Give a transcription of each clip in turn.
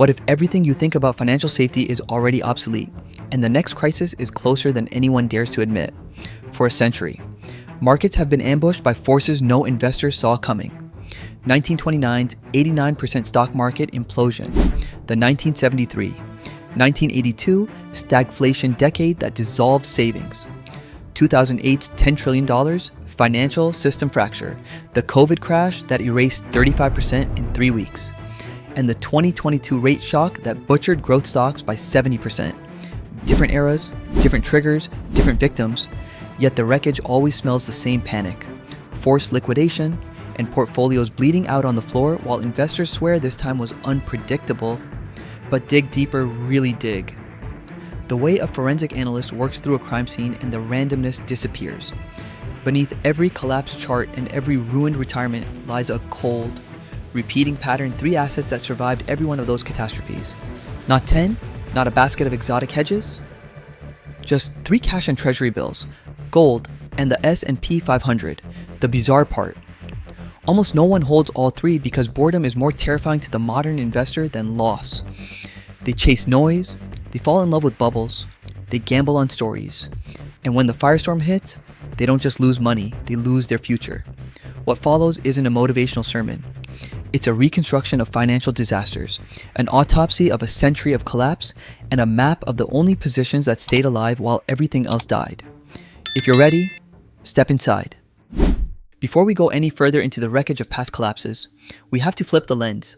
What if everything you think about financial safety is already obsolete, and the next crisis is closer than anyone dares to admit? For a century, markets have been ambushed by forces no investor saw coming. 1929's 89% stock market implosion, the 1982 stagflation decade that dissolved savings, 2008's $10 trillion financial system fracture, the COVID crash that erased 35% in 3 weeks, and the 2022 rate shock that butchered growth stocks by 70%. Different eras, different triggers, different victims, yet the wreckage always smells the same: panic, forced liquidation, and portfolios bleeding out on the floor, while investors swear this time was unpredictable. But dig deeper, really dig. The way a forensic analyst works through a crime scene and the randomness disappears. Beneath every collapsed chart and every ruined retirement lies a cold, repeating pattern: 3 assets that survived every one of those catastrophes. Not 10, not a basket of exotic hedges, just 3 cash and treasury bills, gold, and the S&P 500. The bizarre part: almost no one holds all 3 because boredom is more terrifying to the modern investor than loss. They chase noise, they fall in love with bubbles, they gamble on stories, and when the firestorm hits, they don't just lose money, they lose their future. What follows isn't a motivational sermon. It's a reconstruction of financial disasters, an autopsy of a century of collapse, and a map of the only positions that stayed alive while everything else died. If you're ready, step inside. Before we go any further into the wreckage of past collapses, we have to flip the lens.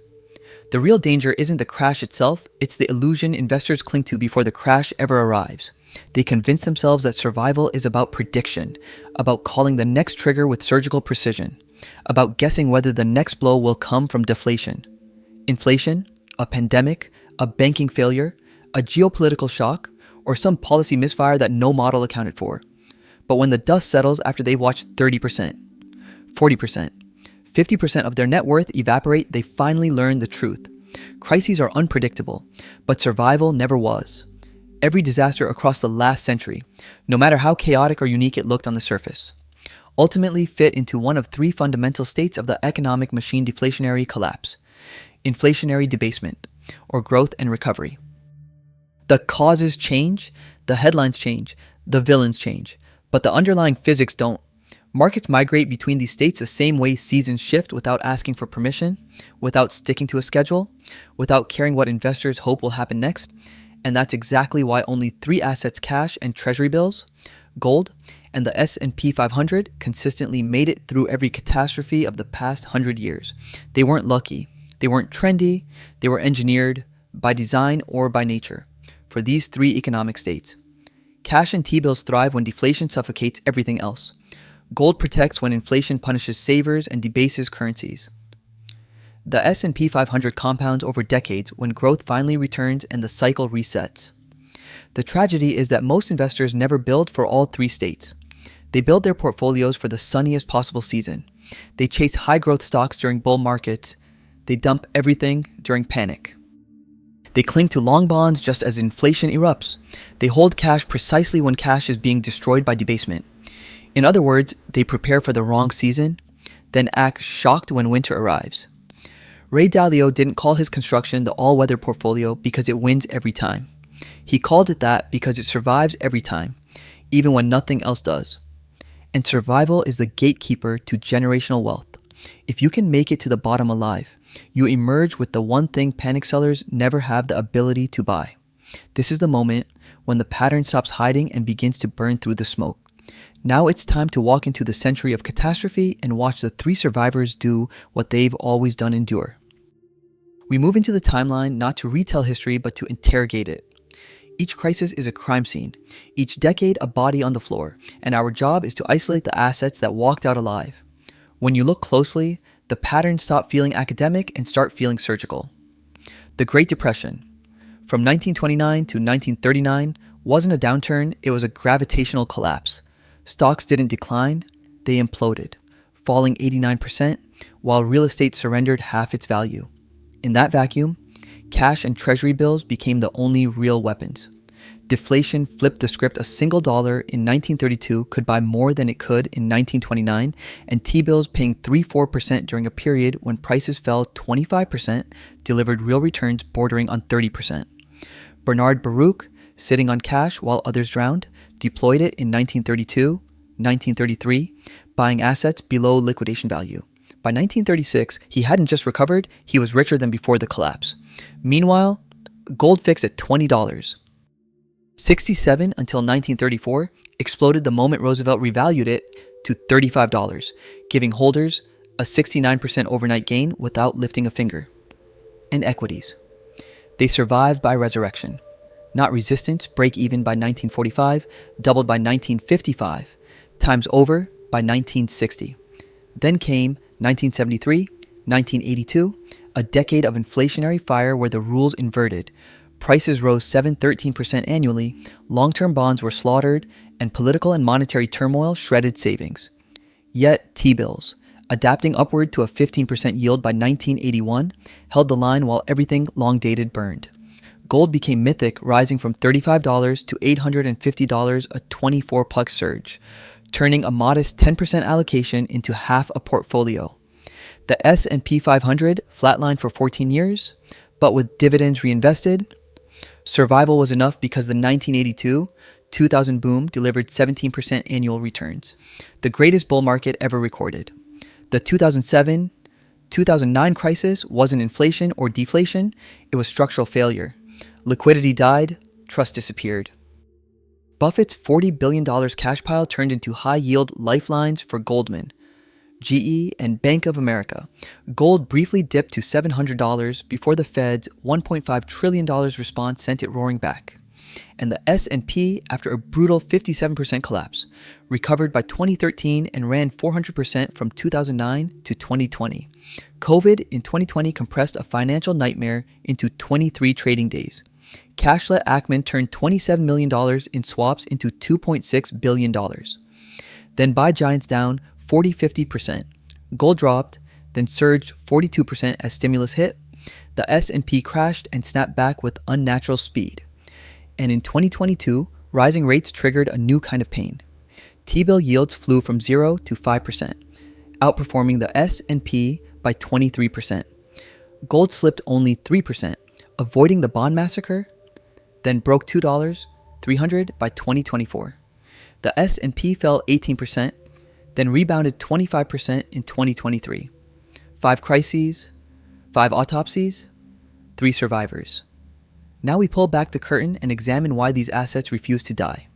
The real danger isn't the crash itself, it's the illusion investors cling to before the crash ever arrives. They convince themselves that survival is about prediction, about calling the next trigger with surgical precision, about guessing whether the next blow will come from deflation, inflation, a pandemic, a banking failure, a geopolitical shock, or some policy misfire that no model accounted for. But when the dust settles after they've watched 30%, 40%, 50% of their net worth evaporate, they finally learn the truth. Crises are unpredictable, but survival never was. Every disaster across the last century, no matter how chaotic or unique it looked on the surface, ultimately fit into one of 3 fundamental states of the economic machine: deflationary collapse, inflationary debasement, or growth and recovery. The causes change, the headlines change, the villains change, but the underlying physics don't. Markets migrate between these states the same way seasons shift, without asking for permission, without sticking to a schedule, without caring what investors hope will happen next. And that's exactly why only 3 assets, cash and treasury bills, gold, and the S&P 500, consistently made it through every catastrophe of the past 100 years. They weren't lucky, they weren't trendy, they were engineered, by design or by nature, for these 3 economic states. Cash and T-bills thrive when deflation suffocates everything else. Gold protects when inflation punishes savers and debases currencies. The S&P 500 compounds over decades when growth finally returns and the cycle resets. The tragedy is that most investors never build for all 3 states. They build their portfolios for the sunniest possible season. They chase high growth stocks during bull markets. They dump everything during panic. They cling to long bonds just as inflation erupts. They hold cash precisely when cash is being destroyed by debasement. In other words, they prepare for the wrong season, then act shocked when winter arrives. Ray Dalio didn't call his construction the all-weather portfolio because it wins every time. He called it that because it survives every time, even when nothing else does. And survival is the gatekeeper to generational wealth. If you can make it to the bottom alive, you emerge with the one thing panic sellers never have the ability to buy. This is the moment when the pattern stops hiding and begins to burn through the smoke. Now it's time to walk into the century of catastrophe and watch the 3 survivors do what they've always done: endure. We move into the timeline not to retell history, but to interrogate it. Each crisis is a crime scene, each decade a body on the floor, and our job is to isolate the assets that walked out alive. When you look closely, the patterns stop feeling academic and start feeling surgical. The Great Depression, from 1929 to 1939, wasn't a downturn, it was a gravitational collapse. Stocks didn't decline, they imploded, falling 89%, while real estate surrendered half its value. In that vacuum, cash and treasury bills became the only real weapons. Deflation flipped the script. A single dollar in 1932 could buy more than it could in 1929, and T-bills paying 3-4% during a period when prices fell 25% delivered real returns bordering on 30%. Bernard Baruch, sitting on cash while others drowned, deployed it in 1932, 1933, buying assets below liquidation value. By 1936, he hadn't just recovered, he was richer than before the collapse. Meanwhile, gold fixed at $20. 67 until 1934 exploded the moment Roosevelt revalued it to $35, giving holders a 69% overnight gain without lifting a finger. And equities. They survived by resurrection. Not resistance, break even by 1945, doubled by 1955, times over by 1960. Then came 1973, 1982, a decade of inflationary fire where the rules inverted. Prices rose 7-13% annually, long-term bonds were slaughtered, and political and monetary turmoil shredded savings. Yet T-bills, adapting upward to a 15% yield by 1981, held the line while everything long-dated burned. Gold became mythic, rising from $35 to $850, a 24-plex surge, turning a modest 10% allocation into half a portfolio. The S&P 500 flatlined for 14 years, but with dividends reinvested, survival was enough because the 1982-2000 boom delivered 17% annual returns, the greatest bull market ever recorded. The 2007-2009 crisis wasn't inflation or deflation, it was structural failure. Liquidity died, trust disappeared. Buffett's $40 billion cash pile turned into high-yield lifelines for Goldman, GE, and Bank of America. Gold briefly dipped to $700 before the Fed's $1.5 trillion response sent it roaring back. And the S&P, after a brutal 57% collapse, recovered by 2013 and ran 400% from 2009 to 2020. COVID in 2020 compressed a financial nightmare into 23 trading days. Cash let Ackman turn $27 million in swaps into $2.6 billion. Then buy giants down 40-50%. Gold dropped, then surged 42% as stimulus hit. The S&P crashed and snapped back with unnatural speed. And in 2022, rising rates triggered a new kind of pain. T-bill yields flew from 0 to 5%, outperforming the S&P by 23%. Gold slipped only 3%, avoiding the bond massacre, then broke $2, $300 by 2024. The S&P fell 18%, then rebounded 25% in 2023. 5 crises, 5 autopsies, 3 survivors. Now we pull back the curtain and examine why these assets refuse to die.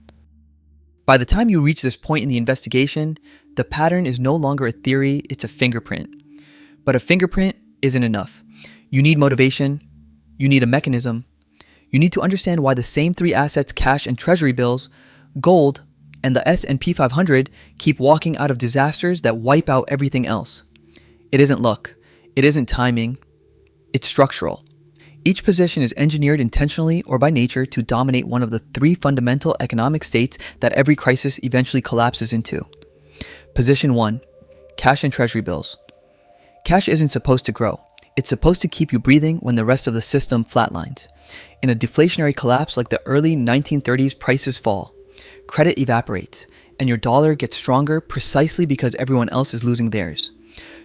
By the time you reach this point in the investigation, the pattern is no longer a theory, it's a fingerprint. But a fingerprint isn't enough. You need motivation, you need a mechanism, you need to understand why the same 3 assets, cash and treasury bills, gold, and the S&P 500 keep walking out of disasters that wipe out everything else. It isn't luck. It isn't timing. It's structural. Each position is engineered intentionally or by nature to dominate one of the 3 fundamental economic states that every crisis eventually collapses into. Position 1, cash and treasury bills. Cash isn't supposed to grow. It's supposed to keep you breathing when the rest of the system flatlines. In a deflationary collapse like the early 1930s, prices fall. Credit evaporates, and your dollar gets stronger precisely because everyone else is losing theirs.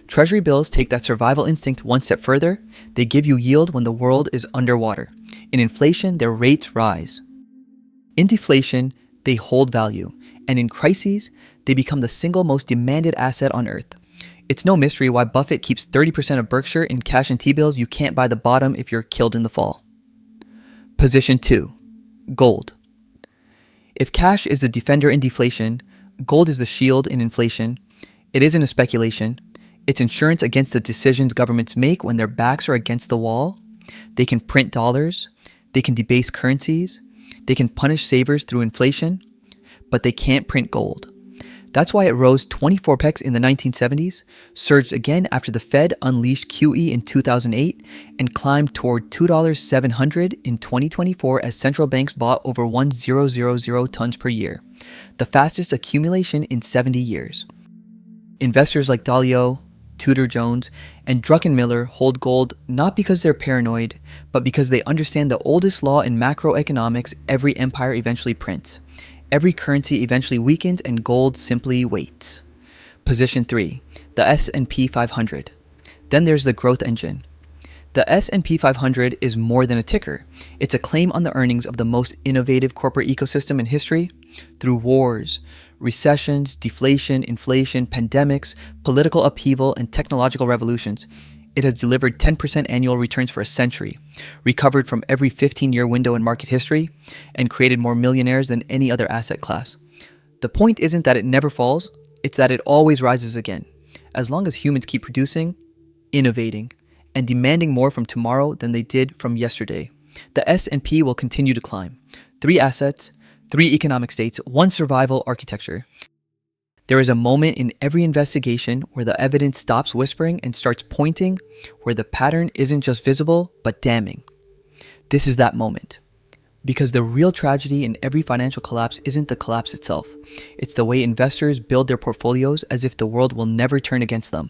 Treasury bills take that survival instinct one step further. They give you yield when the world is underwater. In inflation, their rates rise. In deflation, they hold value, and in crises, they become the single most demanded asset on earth. It's no mystery why Buffett keeps 30% of Berkshire in cash and T-bills. You can't buy the bottom if you're killed in the fall. Position 2, gold. If cash is the defender in deflation, gold is the shield in inflation. It isn't a speculation. It's insurance against the decisions governments make when their backs are against the wall. They can print dollars. They can debase currencies. They can punish savers through inflation. But they can't print gold. That's why it rose 24x in the 1970s, surged again after the Fed unleashed QE in 2008, and climbed toward $2.700 in 2024 as central banks bought over 1,000 tons per year, the fastest accumulation in 70 years. Investors like Dalio, Tudor Jones, and Druckenmiller hold gold not because they're paranoid, but because they understand the oldest law in macroeconomics: every empire eventually prints. Every currency eventually weakens and gold simply waits. Position 3. The S&P 500. Then there's the growth engine. The S&P 500 is more than a ticker. It's a claim on the earnings of the most innovative corporate ecosystem in history. Through wars, recessions, deflation, inflation, pandemics, political upheaval, and technological revolutions, it has delivered 10% annual returns for a century, recovered from every 15-year window in market history, and created more millionaires than any other asset class. The point isn't that it never falls, it's that it always rises again. As long as humans keep producing, innovating, and demanding more from tomorrow than they did from yesterday, the S&P will continue to climb. 3 assets, 3 economic states, 1 survival architecture. There is a moment in every investigation where the evidence stops whispering and starts pointing, where the pattern isn't just visible, but damning. This is that moment. Because the real tragedy in every financial collapse isn't the collapse itself. It's the way investors build their portfolios as if the world will never turn against them.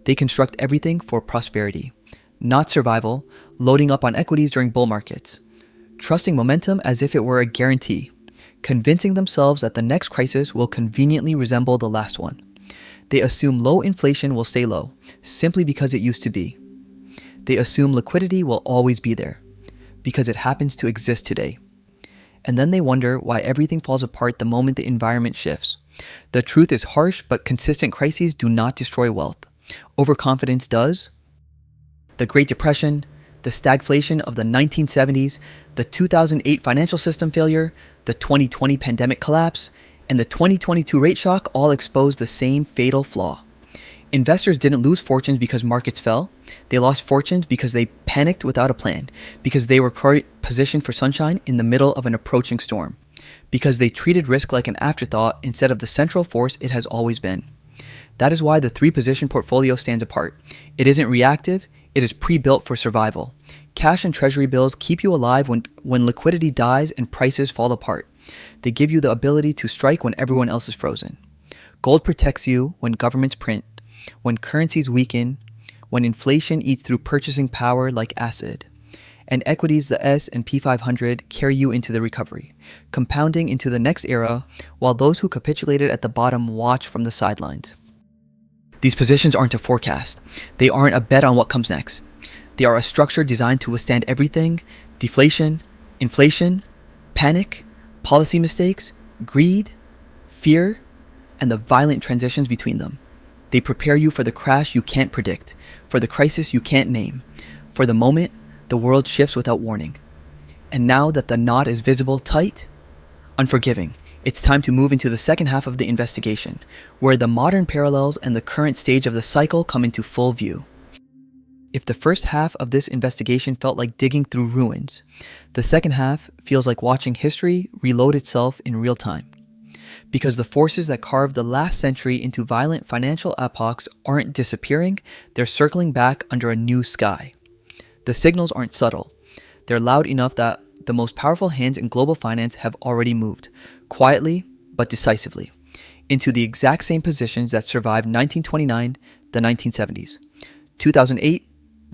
They construct everything for prosperity, not survival, loading up on equities during bull markets, trusting momentum as if it were a guarantee, convincing themselves that the next crisis will conveniently resemble the last one. They assume low inflation will stay low, simply because it used to be. They assume liquidity will always be there, because it happens to exist today. And then they wonder why everything falls apart the moment the environment shifts. The truth is harsh, but consistent crises do not destroy wealth. Overconfidence does. The Great Depression, the stagflation of the 1970s, the 2008 financial system failure, the 2020 pandemic collapse, and the 2022 rate shock all expose the same fatal flaw. Investors didn't lose fortunes because markets fell. They lost fortunes because they panicked without a plan, because they were positioned for sunshine in the middle of an approaching storm, because they treated risk like an afterthought instead of the central force it has always been. That is why the 3-position portfolio stands apart. It isn't reactive, it is pre-built for survival. Cash and treasury bills keep you alive when liquidity dies and prices fall apart. They give you the ability to strike when everyone else is frozen. Gold protects you when governments print, when currencies weaken, when inflation eats through purchasing power like acid. And equities, the S&P 500, carry you into the recovery, compounding into the next era, while those who capitulated at the bottom watch from the sidelines. These positions aren't a forecast. They aren't a bet on what comes next. They are a structure designed to withstand everything: deflation, inflation, panic, policy mistakes, greed, fear, and the violent transitions between them. They prepare you for the crash you can't predict, for the crisis you can't name, for the moment the world shifts without warning. And now that the knot is visible, tight, unforgiving, it's time to move into the second half of the investigation, where the modern parallels and the current stage of the cycle come into full view. If the first half of this investigation felt like digging through ruins, the second half feels like watching history reload itself in real time. Because the forces that carved the last century into violent financial epochs aren't disappearing, they're circling back under a new sky. The signals aren't subtle. They're loud enough that the most powerful hands in global finance have already moved, quietly but decisively, into the exact same positions that survived 1929, the 1970s, 2008,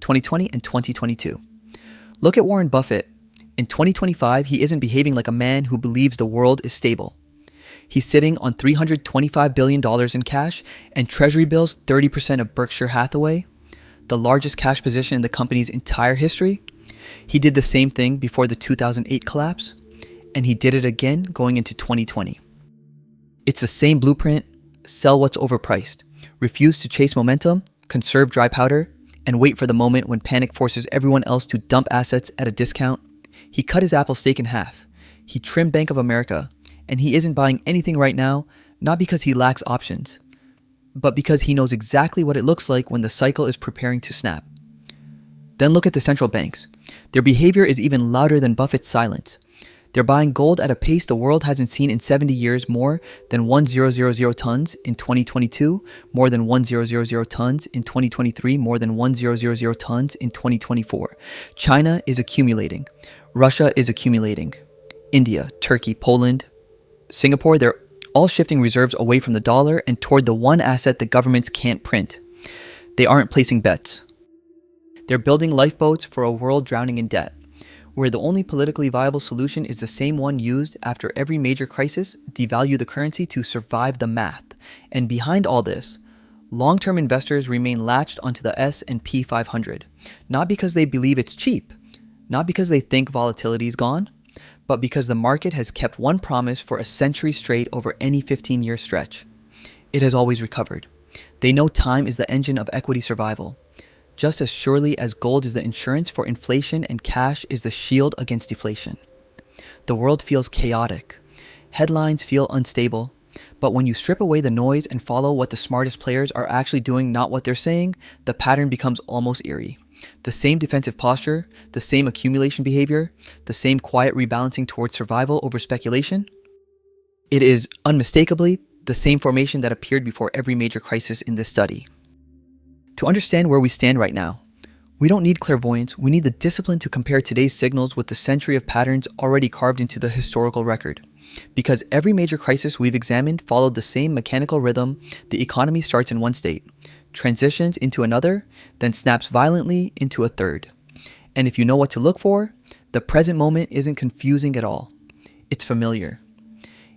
2020, and 2022. Look at Warren Buffett. In 2025, he isn't behaving like a man who believes the world is stable. He's sitting on $325 billion in cash and treasury bills 30% of Berkshire Hathaway, the largest cash position in the company's entire history. He did the same thing before the 2008 collapse, and he did it again going into 2020. It's the same blueprint: sell what's overpriced, refuse to chase momentum, conserve dry powder, and wait for the moment when panic forces everyone else to dump assets at a discount. He cut his Apple stake in half. He trimmed Bank of America, and he isn't buying anything right now, not because he lacks options, but because he knows exactly what it looks like when the cycle is preparing to snap. Then look at the central banks. Their behavior is even louder than Buffett's silence. They're buying gold at a pace the world hasn't seen in 70 years, more than 1,000 tons in 2022, more than 1,000 tons in 2023, more than 1,000 tons in 2024. China is accumulating. Russia is accumulating. India, Turkey, Poland, Singapore, they're all shifting reserves away from the dollar and toward the one asset the governments can't print: They aren't placing bets. They're building lifeboats for a world drowning in debt, where the only politically viable solution is the same one used after every major crisis: devalue the currency to survive the math. And behind all this, long-term investors remain latched onto the S&P 500, not because they believe it's cheap, not because they think volatility is gone, but because the market has kept one promise for a century straight over any 15-year stretch. It has always recovered. They know time is the engine of equity survival, just as surely as gold is the insurance for inflation and cash is the shield against deflation. The world feels chaotic. Headlines feel unstable. But when you strip away the noise and follow what the smartest players are actually doing, not what they're saying, the pattern becomes almost eerie. The same defensive posture, the same accumulation behavior, the same quiet rebalancing towards survival over speculation. It is unmistakably the same formation that appeared before every major crisis in this study. To understand where we stand right now, we don't need clairvoyance, we need the discipline to compare today's signals with the century of patterns already carved into the historical record. Because every major crisis we've examined followed the same mechanical rhythm. The economy starts in one state, transitions into another, then snaps violently into a third. And if you know what to look for, the present moment isn't confusing at all. It's familiar.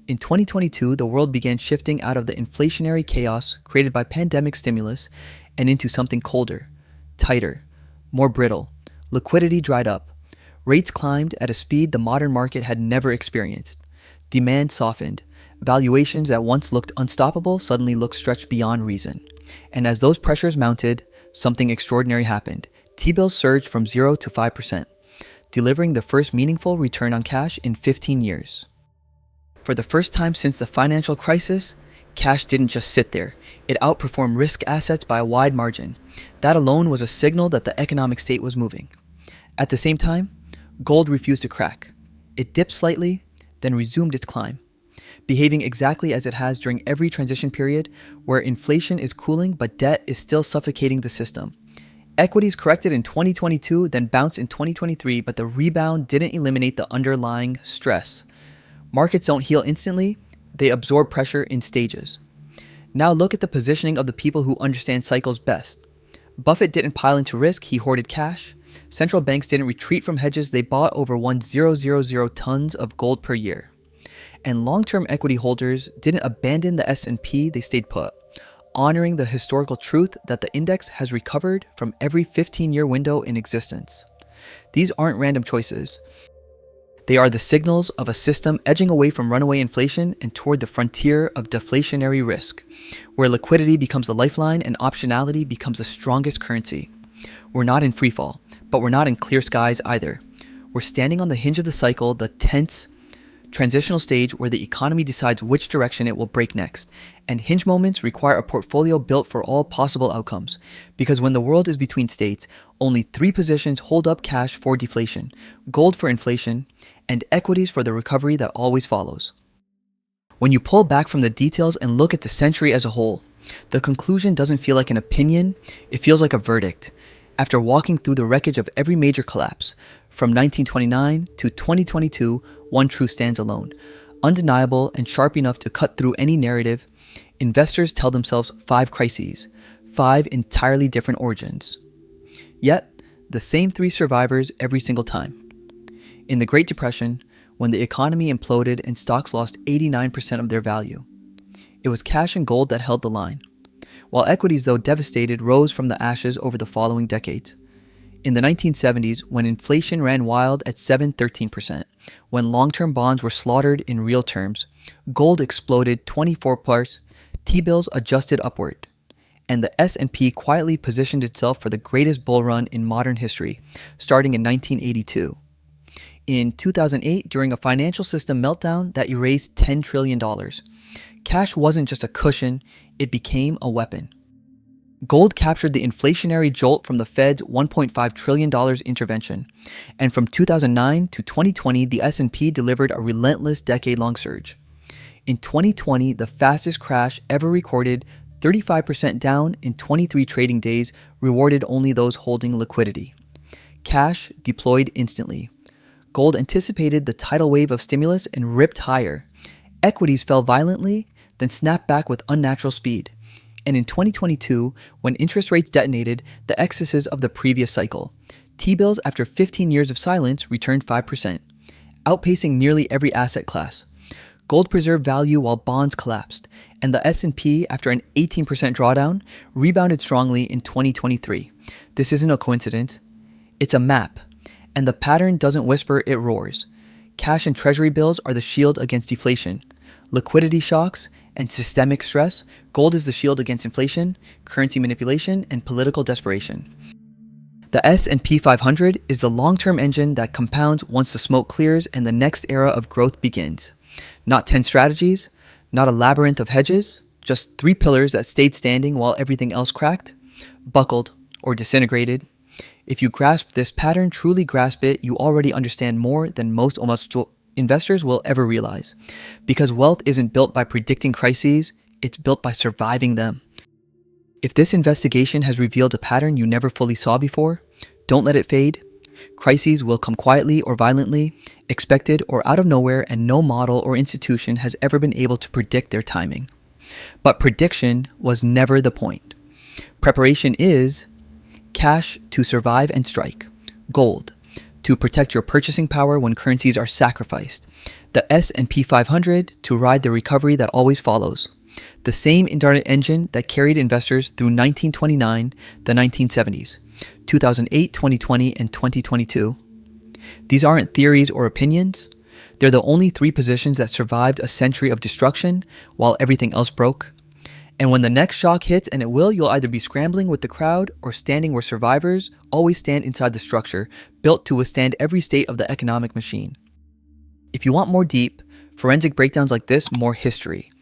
In 2022, the world began shifting out of the inflationary chaos created by pandemic stimulus and into something colder, tighter, more brittle. Liquidity dried up. Rates climbed at a speed the modern market had never experienced. Demand softened. Valuations that once looked unstoppable suddenly looked stretched beyond reason. And as those pressures mounted, something extraordinary happened. T-bills surged from 0 to 5%, delivering the first meaningful return on cash in 15 years. For the first time since the financial crisis, cash didn't just sit there. It outperformed risk assets by a wide margin. That alone was a signal that the economic state was moving. At the same time, gold refused to crack. It dipped slightly, then resumed its climb, behaving exactly as it has during every transition period where inflation is cooling but debt is still suffocating the system. Equities corrected in 2022, then bounced in 2023, but the rebound didn't eliminate the underlying stress. Markets don't heal instantly, they absorb pressure in stages. Now look at the positioning of the people who understand cycles best. Buffett didn't pile into risk, he hoarded cash. Central banks didn't retreat from hedges, they bought over 1,000 tons of gold per year. And long-term equity holders didn't abandon the S&P, they stayed put, honoring the historical truth that the index has recovered from every 15-year window in existence. These aren't random choices. They are the signals of a system edging away from runaway inflation and toward the frontier of deflationary risk, where liquidity becomes the lifeline and optionality becomes the strongest currency. We're not in freefall, but we're not in clear skies either. We're standing on the hinge of the cycle, the tense, transitional stage where the economy decides which direction it will break next. And hinge moments require a portfolio built for all possible outcomes. Because when the world is between states, only 3 positions hold up cash for deflation, gold for inflation, and equities for the recovery that always follows. When you pull back from the details and look at the century as a whole, the conclusion doesn't feel like an opinion, it feels like a verdict. After walking through the wreckage of every major collapse, from 1929 to 2022, one truth stands alone. Undeniable and sharp enough to cut through any narrative, investors tell themselves 5 crises, 5 entirely different origins. Yet, the same 3 survivors every single time. In the Great Depression, when the economy imploded and stocks lost 89% of their value, it was cash and gold that held the line. While equities, though devastated, rose from the ashes over the following decades. In the 1970s, when inflation ran wild at 7-13%, when long-term bonds were slaughtered in real terms, gold exploded 24%, T-bills adjusted upward, and the S&P quietly positioned itself for the greatest bull run in modern history, starting in 1982. In 2008, during a financial system meltdown that erased $10 trillion, cash wasn't just a cushion, it became a weapon. Gold captured the inflationary jolt from the Fed's $1.5 trillion intervention, and from 2009 to 2020, the S&P delivered a relentless decade-long surge. In 2020, the fastest crash ever recorded, 35% down in 23 trading days, rewarded only those holding liquidity. Cash deployed instantly. Gold anticipated the tidal wave of stimulus and ripped higher. Equities fell violently, then snapped back with unnatural speed. And in 2022, when interest rates detonated, the excesses of the previous cycle. T-bills, after 15 years of silence, returned 5%, outpacing nearly every asset class. Gold preserved value while bonds collapsed, and the S&P, after an 18% drawdown, rebounded strongly in 2023. This isn't a coincidence. It's a map. And the pattern doesn't whisper, it roars. Cash and treasury bills are the shield against deflation. Liquidity shocks and systemic stress, gold is the shield against inflation, currency manipulation, and political desperation. The S&P 500 is the long-term engine that compounds once the smoke clears and the next era of growth begins. Not 10 strategies, not a labyrinth of hedges, just 3 pillars that stayed standing while everything else cracked, buckled, or disintegrated. If you grasp this pattern, truly grasp it, you already understand more than most investors will ever realize. Because wealth isn't built by predicting crises, it's built by surviving them. If this investigation has revealed a pattern you never fully saw before, don't let it fade. Crises will come quietly or violently, expected or out of nowhere, and no model or institution has ever been able to predict their timing. But prediction was never the point. Preparation is cash to survive and strike, gold to protect your purchasing power when currencies are sacrificed, the S&P 500 to ride the recovery that always follows, the same incarnate engine that carried investors through 1929, the 1970s, 2008, 2020, and 2022. These aren't theories or opinions. They're the only 3 positions that survived a century of destruction while everything else broke. And when the next shock hits, and it will, you'll either be scrambling with the crowd or standing where survivors always stand inside the structure, built to withstand every state of the economic machine. If you want more deep, forensic breakdowns like this, more history,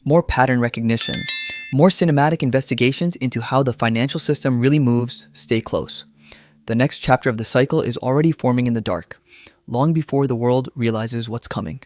more pattern recognition, more cinematic investigations into how the financial system really moves, stay close. The next chapter of the cycle is already forming in the dark, long before the world realizes what's coming.